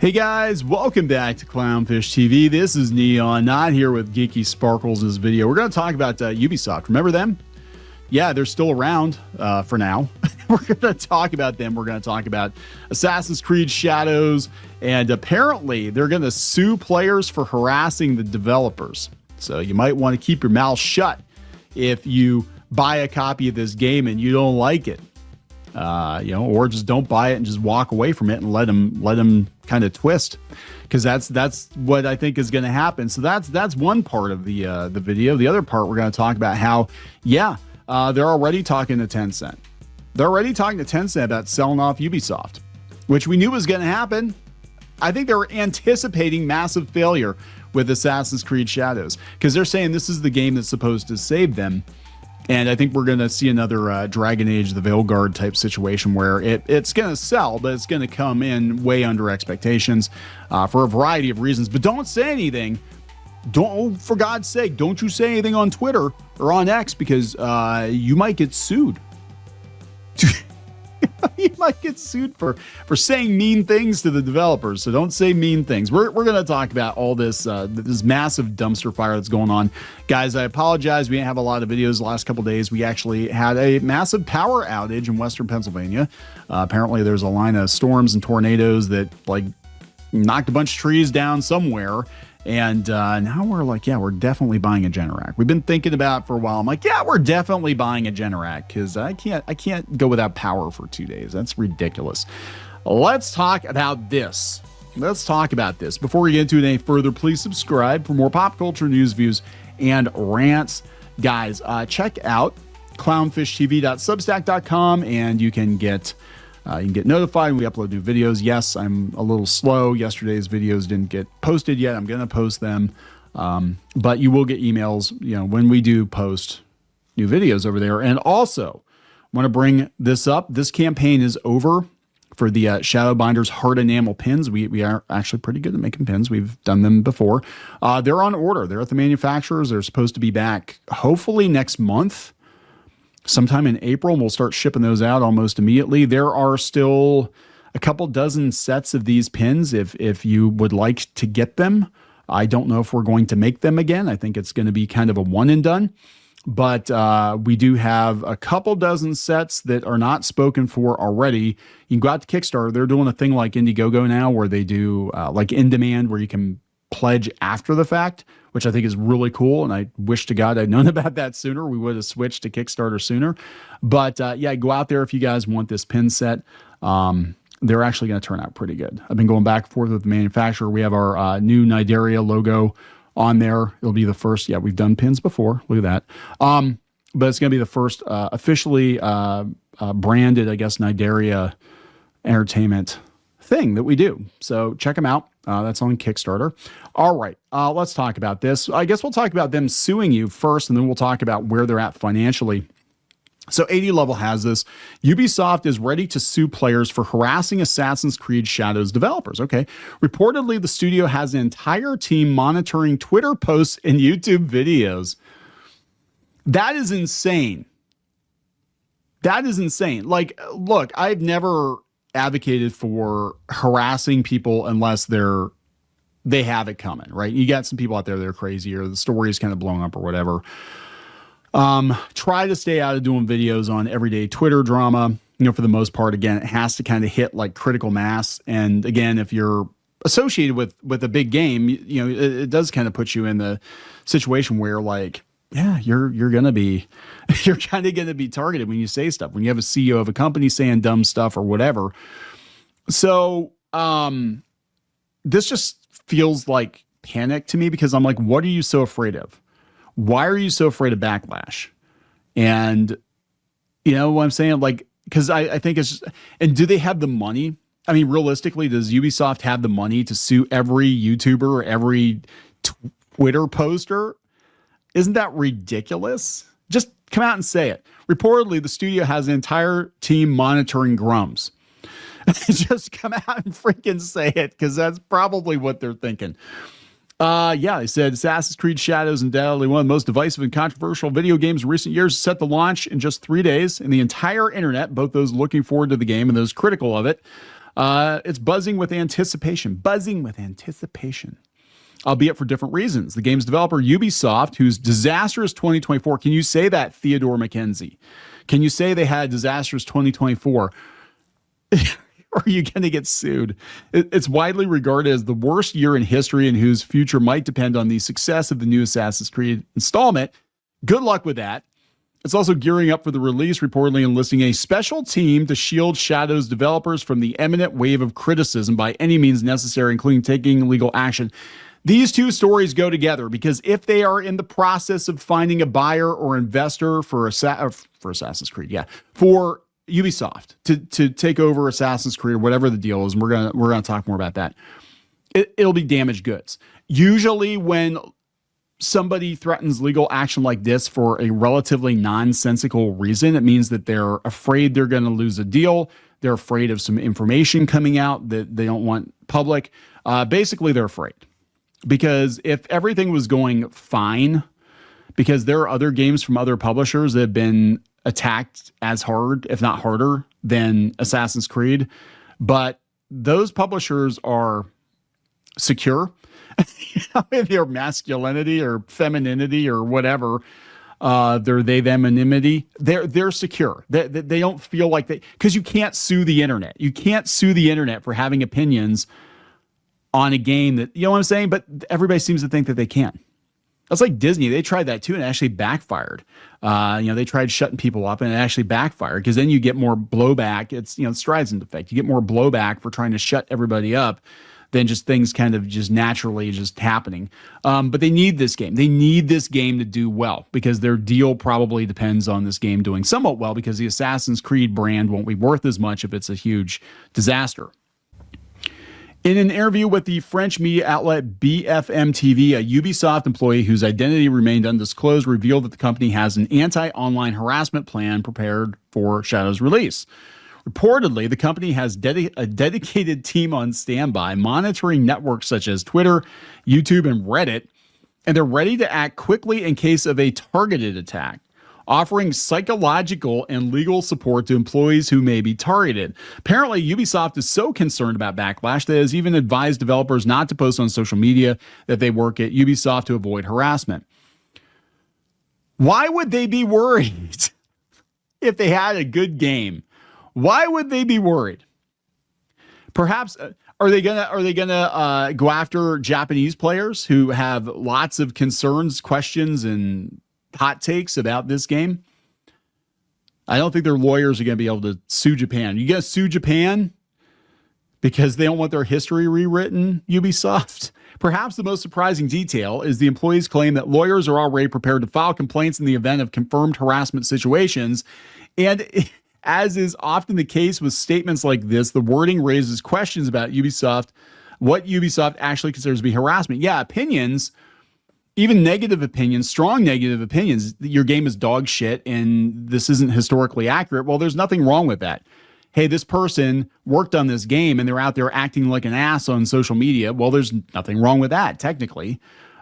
Hey guys, welcome back to Clownfish TV. This is Kneon, not here with Geeky Sparkles in this video. We're going to talk about Ubisoft. Remember them? Yeah, they're still around for now. We're going to talk about them. We're going to talk about Assassin's Creed Shadows, and apparently they're going to sue players for harassing the developers. So you might want to keep your mouth shut if you buy a copy of this game and you don't like it. Or just don't buy it and just walk away from it and let them kind of twist, because that's what I think is going to happen. So that's one part of the video. The other part, we're going to talk about how they're already talking to Tencent. They're already talking to Tencent about selling off Ubisoft, which we knew was going to happen. I think they were anticipating massive failure with Assassin's Creed Shadows, because they're saying this is the game that's supposed to save them. And I think we're going to see another Dragon Age the Veilguard type situation where it's going to sell, but it's going to come in way under expectations for a variety of reasons. But don't say anything. For God's sake, don't you say anything on Twitter or on X, because you might get sued. You might get sued for saying mean things to the developers. So don't say mean things. We're going to talk about all this this massive dumpster fire that's going on. Guys, I apologize. We didn't have a lot of videos the last couple of days. We actually had a massive power outage in Western Pennsylvania. Apparently there's a line of storms and tornadoes that knocked a bunch of trees down somewhere. And now we're like, yeah, we're definitely buying a Generac. We've been thinking about it for a while. I'm like, yeah, we're definitely buying a Generac, because I can't go without power for 2 days. That's ridiculous. Let's talk about this. Before we get into it any further, please subscribe for more pop culture news, views, and rants. Guys, check out clownfishtv.substack.com, and you can get notified when we upload new videos. Yes, I'm a little slow. Yesterday's videos didn't get posted yet. I'm going to post them. But you will get emails, when we do post new videos over there. And also want to bring this up. This campaign is over for the Shadowbinders hard enamel pins. We are actually pretty good at making pins. We've done them before. They're on order. They're at the manufacturers. They're supposed to be back hopefully next month. Sometime in April, and we'll start shipping those out almost immediately. There are still a couple dozen sets of these pins if you would like to get them. I don't know if we're going to make them again. I think it's going to be kind of a one and done. But we do have a couple dozen sets that are not spoken for already. You can go out to Kickstarter. They're doing a thing like Indiegogo now where they do like in demand, where you can pledge after the fact, which I think is really cool. And I wish to God I'd known about that sooner. We would have switched to Kickstarter sooner. But yeah, go out there if you guys want this pin set. They're actually going to turn out pretty good. I've been going back and forth with the manufacturer. We have our new Nidaria logo on there. It'll be the first. Yeah, we've done pins before. Look at that. But it's going to be the first officially branded, I guess, Nidaria Entertainment thing that we do. So check them out. That's on Kickstarter. All right, let's talk about this. I guess we'll talk about them suing you first, and then we'll talk about where they're at financially. So 80 Level has this. Ubisoft is ready to sue players for harassing Assassin's Creed Shadows developers. Okay. Reportedly, the studio has an entire team monitoring Twitter posts and YouTube videos. That is insane. That is insane. Like, look, I've never advocated for harassing people unless they have it coming, right? You got some people out there that are crazy, or the story is kind of blown up or whatever. Try to stay out of doing videos on everyday Twitter drama. For the most part, again, it has to kind of hit like critical mass. And again, if you're associated with a big game, it does kind of put you in the situation where, like, yeah, you're kind of gonna be targeted when you say stuff, when you have a CEO of a company saying dumb stuff or whatever. So this just feels like panic to me, because I'm like, what are you so afraid of? Why are you so afraid of backlash? And you know what I'm saying? Like, because I think it's just, and do they have the money? I mean, realistically, does Ubisoft have the money to sue every YouTuber or every Twitter poster? Isn't that ridiculous? Just come out and say it. Reportedly, the studio has an entire team monitoring Grums. Just come out and freaking say it, because that's probably what they're thinking. Yeah, they said Assassin's Creed Shadows, undoubtedly one of the most divisive and controversial video games in recent years, set to launch in just 3 days, and the entire internet, both those looking forward to the game and those critical of it, It's buzzing with anticipation, albeit for different reasons. The game's developer, Ubisoft, whose disastrous 2024, can you say that, Theodore McKenzie? Can you say they had a disastrous 2024? Or are you going to get sued? It's widely regarded as the worst year in history and whose future might depend on the success of the new Assassin's Creed installment. Good luck with that. It's also gearing up for the release, reportedly enlisting a special team to shield Shadow's developers from the imminent wave of criticism by any means necessary, including taking legal action. These two stories go together because if they are in the process of finding a buyer or investor for Assassin's Creed, for Ubisoft to take over Assassin's Creed or whatever the deal is, and we're gonna talk more about that. It'll be damaged goods. Usually, when somebody threatens legal action like this for a relatively nonsensical reason, it means that they're afraid they're going to lose a deal. They're afraid of some information coming out that they don't want public. Basically, they're afraid. Because if everything was going fine, because there are other games from other publishers that have been attacked as hard, if not harder, than Assassin's Creed, but those publishers are secure in their masculinity or femininity or whatever, their them anonymity. They're secure. They don't feel like because you can't sue the internet. You can't sue the internet for having opinions on a game that, you know what I'm saying? But everybody seems to think that they can. That's like Disney. They tried that too, and it actually backfired. They tried shutting people up, and it actually backfired because then you get more blowback. It's, Streisand effect. You get more blowback for trying to shut everybody up than just things kind of just naturally just happening. But they need this game. They need this game to do well because their deal probably depends on this game doing somewhat well because the Assassin's Creed brand won't be worth as much if it's a huge disaster. In an interview with the French media outlet BFM TV, a Ubisoft employee whose identity remained undisclosed revealed that the company has an anti-online harassment plan prepared for Shadow's release. Reportedly, the company has a dedicated team on standby monitoring networks such as Twitter, YouTube, and Reddit, and they're ready to act quickly in case of a targeted attack, offering psychological and legal support to employees who may be targeted. Apparently, Ubisoft is so concerned about backlash that it has even advised developers not to post on social media that they work at Ubisoft to avoid harassment. Why would they be worried if they had a good game? Why would they be worried? Perhaps are they gonna go after Japanese players who have lots of concerns, questions, and hot takes about this game? I don't think their lawyers are going to be able to sue Japan. You going to sue Japan because they don't want their history rewritten, Ubisoft? Perhaps the most surprising detail is the employees claim that lawyers are already prepared to file complaints in the event of confirmed harassment situations. And as is often the case with statements like this, the wording raises questions about Ubisoft, what Ubisoft actually considers to be harassment. Yeah, opinions, even negative opinions, strong negative opinions, your game is dog shit and this isn't historically accurate. Well, there's nothing wrong with that. Hey, this person worked on this game and they're out there acting like an ass on social media. Well, there's nothing wrong with that, technically.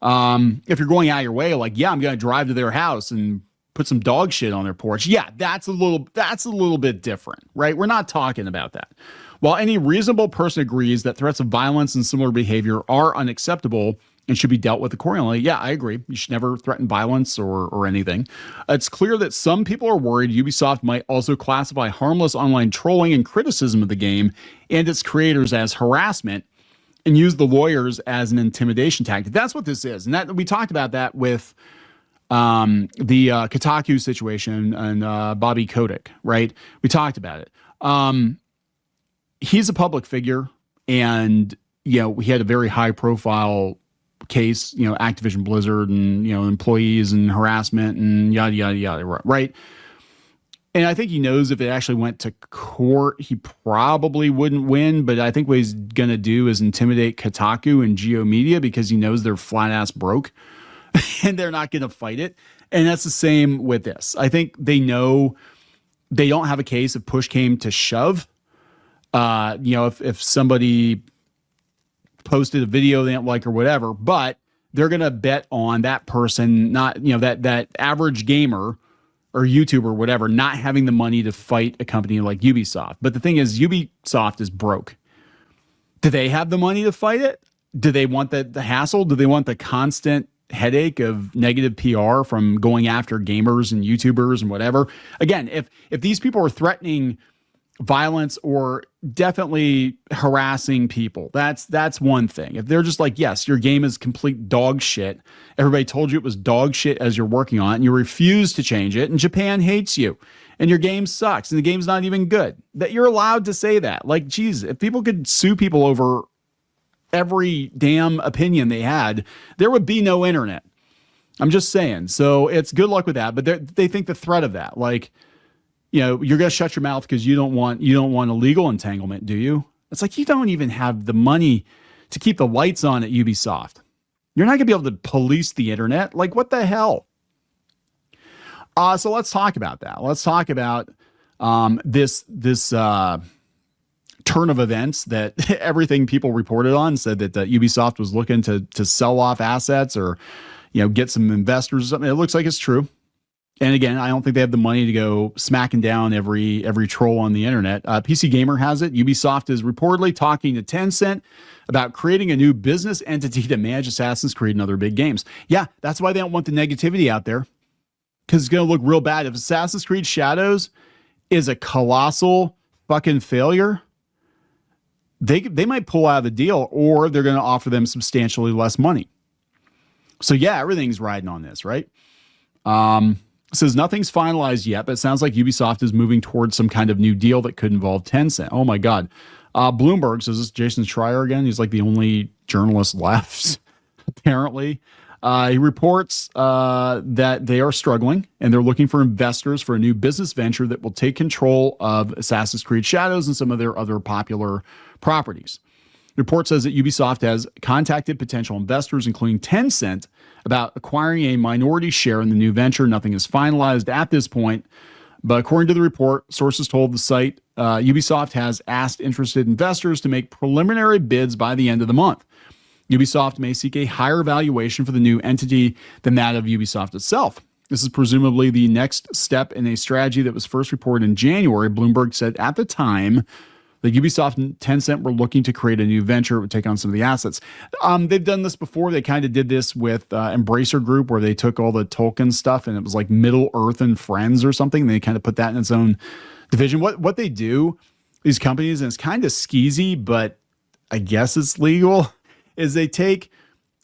If you're going out of your way, like, yeah, I'm going to drive to their house and put some dog shit on their porch. Yeah, that's a little bit different, right? We're not talking about that. While any reasonable person agrees that threats of violence and similar behavior are unacceptable and should be dealt with accordingly, yeah, I agree. You should never threaten violence or anything. It's clear that some people are worried Ubisoft might also classify harmless online trolling and criticism of the game and its creators as harassment and use the lawyers as an intimidation tactic. That's what this is. And that we talked about that with the Kotaku situation and Bobby Kotick, right? We talked about it. He's a public figure, and he had a very high profile case, Activision Blizzard and employees and harassment and yada yada yada, right? And I think he knows if it actually went to court, he probably wouldn't win. But I think what he's gonna do is intimidate Kotaku and Geo Media because he knows they're flat ass broke. And they're not going to fight it. And that's the same with this. I think they know they don't have a case if push came to shove. If somebody posted a video they don't like or whatever, but they're going to bet on that person, not, that average gamer or YouTube or whatever not having the money to fight a company like Ubisoft. But the thing is, Ubisoft is broke. Do they have the money to fight it? Do they want the hassle? Do they want the constant headache of negative PR from going after gamers and YouTubers and whatever? Again, if these people are threatening violence or definitely harassing people, that's one thing. If they're just like, yes, your game is complete dog shit, everybody told you it was dog shit as you're working on it, and you refuse to change it, and Japan hates you, and your game sucks, and the game's not even good, that you're allowed to say that. Like, geez, if people could sue people over every damn opinion they had, there would be no internet. I'm just saying. So it's good luck with that. But they think the threat of that, like, you're going to shut your mouth because you don't want a legal entanglement, do you? It's like, you don't even have the money to keep the lights on at Ubisoft. You're not going to be able to police the internet. Like, what the hell? So let's talk about that. Let's talk about this turn of events that everything people reported on said that Ubisoft was looking to sell off assets or, get some investors or something. It looks like it's true. And again, I don't think they have the money to go smacking down every troll on the internet. PC Gamer has it. Ubisoft is reportedly talking to Tencent about creating a new business entity to manage Assassin's Creed and other big games. Yeah, that's why they don't want the negativity out there, because it's going to look real bad. If Assassin's Creed Shadows is a colossal fucking failure, they might pull out of the deal, or they're going to offer them substantially less money. So yeah, everything's riding on this, right? Says nothing's finalized yet, but it sounds like Ubisoft is moving towards some kind of new deal that could involve Tencent. Oh my God. Bloomberg says, this is Jason Schreier again. He's like the only journalist left, apparently. He reports that they are struggling and they're looking for investors for a new business venture that will take control of Assassin's Creed Shadows and some of their other popular properties. The report says that Ubisoft has contacted potential investors, including Tencent, about acquiring a minority share in the new venture. Nothing is finalized at this point, but according to the report, sources told the site Ubisoft has asked interested investors to make preliminary bids by the end of the month. Ubisoft may seek a higher valuation for the new entity than that of Ubisoft itself. This is presumably the next step in a strategy that was first reported in January. Bloomberg said at the time that Ubisoft and Tencent were looking to create a new venture that would take on some of the assets. They've done this before. They kind of did this with Embracer Group, where they took all the Tolkien stuff and it was like Middle Earth and Friends or something. They kind of put that in its own division. What they do, these companies, and it's kind of skeezy, but I guess it's legal, is they take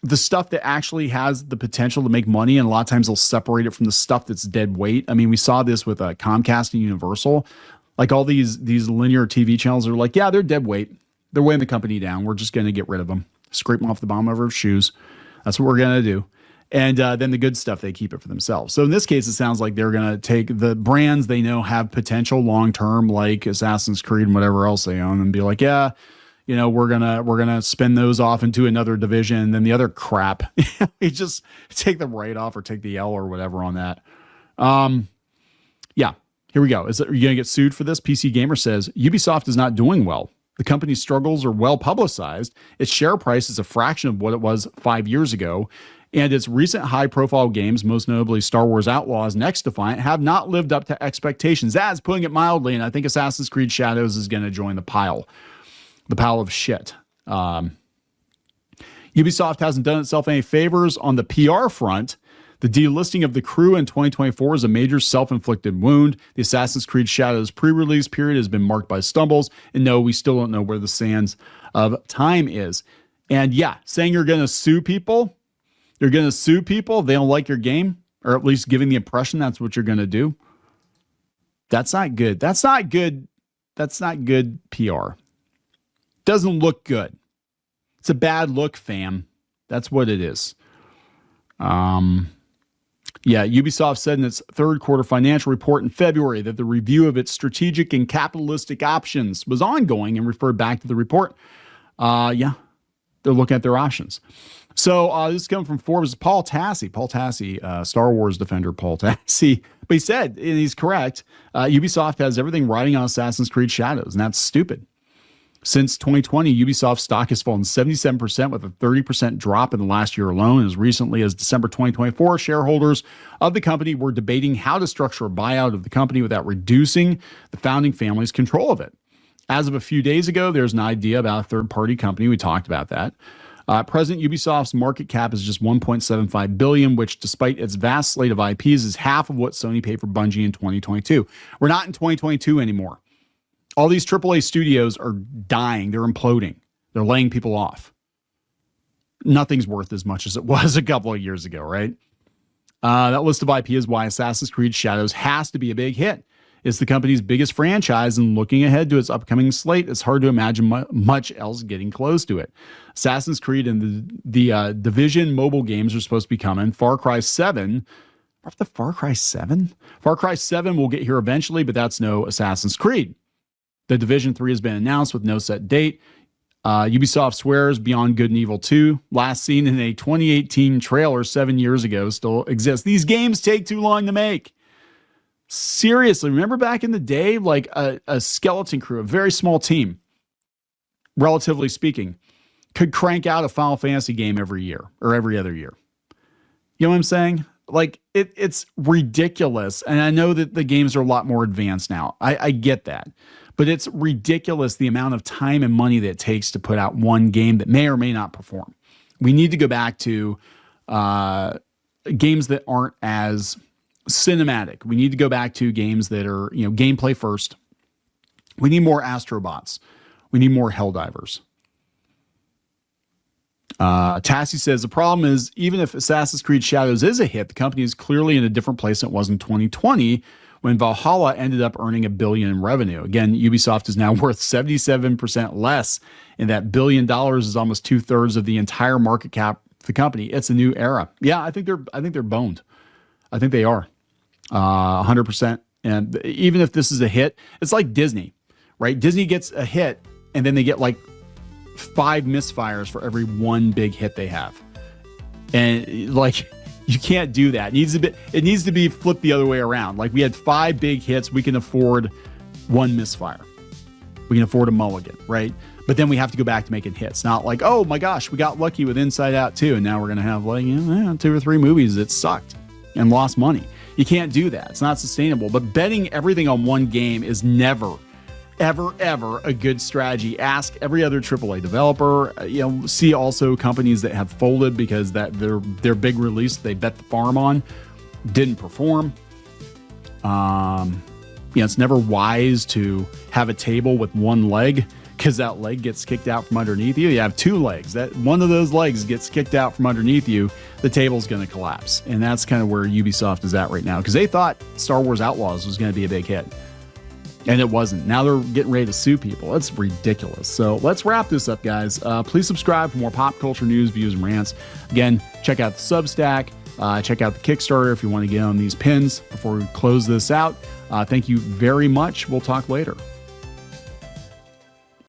the stuff that actually has the potential to make money, and a lot of times they'll separate it from the stuff that's dead weight. I mean, we saw this with Comcast and Universal. Like all these linear TV channels are like, yeah, they're dead weight. They're weighing the company down. We're just going to get rid of them. Scrape them off the bottom of our shoes. That's what we're going to do. And then the good stuff, they keep it for themselves. So in this case, it sounds like they're going to take the brands they know have potential long-term, like Assassin's Creed and whatever else they own, and be like, yeah, we're gonna spin those off into another division. And then the other crap, you just take the write off or take the L or whatever on that. Yeah. Here we go. Are you going to get sued for this? PC Gamer says, Ubisoft is not doing well. The company's struggles are well publicized. Its share price is a fraction of what it was 5 years ago. And its recent high-profile games, most notably Star Wars Outlaws and X Defiant, have not lived up to expectations. That's putting it mildly, and I think Assassin's Creed Shadows is going to join the pile of shit. Ubisoft hasn't done itself any favors on the PR front. The delisting of the crew in 2024 is a major self-inflicted wound. The Assassin's Creed Shadows pre-release period has been marked by stumbles, and no, we still don't know where the sands of time is. And yeah, saying you're going to sue people if they don't like your game, or at least giving the impression that's what you're going to do. That's not good. That's not good PR. Doesn't look good. It's a bad look, fam. That's what it is. Yeah, Ubisoft said in its third quarter financial report in February that the review of its strategic and capitalistic options was ongoing, and referred back to the report. Yeah, they're looking at their options. So this is coming from Forbes. Paul Tassi, Star Wars defender Paul Tassi. But he said, and he's correct, Ubisoft has everything riding on Assassin's Creed Shadows, and that's stupid. Since 2020, Ubisoft stock has fallen 77% with a 30% drop in the last year alone. As recently as December 2024, shareholders of the company were debating how to structure a buyout of the company without reducing the founding family's control of it. As of a few days ago, there's an idea about a third-party company. We talked about that. At present, Ubisoft's market cap is just $1.75 billion, which, despite its vast slate of IPs, is half of what Sony paid for Bungie in 2022. We're not in 2022 anymore. All these AAA studios are dying. They're imploding. They're laying people off. Nothing's worth as much as it was a couple of years ago, right? That list of IP is why Assassin's Creed Shadows has to be a big hit. It's the company's biggest franchise, and looking ahead to its upcoming slate, it's hard to imagine much else getting close to it. Assassin's Creed and the Division mobile games are supposed to be coming. Far Cry 7... the Far Cry 7? Far Cry 7 will get here eventually, but that's no Assassin's Creed. The Division 3 has been announced with no set date. Ubisoft swears Beyond Good and Evil 2, last seen in a 2018 trailer 7 years ago, still exists. These games take too long to make. Seriously, remember back in the day, like a skeleton crew, a very small team, relatively speaking, could crank out a Final Fantasy game every year or every other year. You know what I'm saying? Like, it's ridiculous. And I know that the games are a lot more advanced now. I get that. But it's ridiculous the amount of time and money that it takes to put out one game that may or may not perform. We need to go back to games that aren't as cinematic. We need to go back to games that are, gameplay first. We need more Astrobots. We need more Helldivers. Tassie says the problem is, even if Assassin's Creed Shadows is a hit, the company is clearly in a different place than it was in 2020 when Valhalla ended up earning $1 billion in revenue. Again, Ubisoft is now worth 77% less, and that $1 billion is almost 2/3 of the entire market cap of the company. It's a new era. Yeah, I think they're boned. I think they are 100%. And even if this is a hit, it's like Disney, right? Disney gets a hit, and then they get like 5 misfires for every one big hit they have. And like, you can't do that. It needs to be flipped the other way around. Like, we had 5 big hits. We can afford 1 misfire. We can afford a mulligan, right? But then we have to go back to making hits. Not like, oh my gosh, we got lucky with Inside Out 2, and now we're going to have like 2 or 3 movies that sucked and lost money. You can't do that. It's not sustainable. But betting everything on one game is never, ever a good strategy. Ask every other AAA developer. See also companies that have folded because that their big release they bet the farm on didn't perform. It's never wise to have a table with one leg, because that leg gets kicked out from underneath you. You have 2 legs. That one of those legs gets kicked out from underneath you, the table's going to collapse. And that's kind of where Ubisoft is at right now, because they thought Star Wars Outlaws was going to be a big hit. And it wasn't. Now they're getting ready to sue people. It's ridiculous. So let's wrap this up, guys. Please subscribe for more pop culture news, views, and rants. Again, check out the Substack. Check out the Kickstarter if you want to get on these pins before we close this out. Thank you very much. We'll talk later.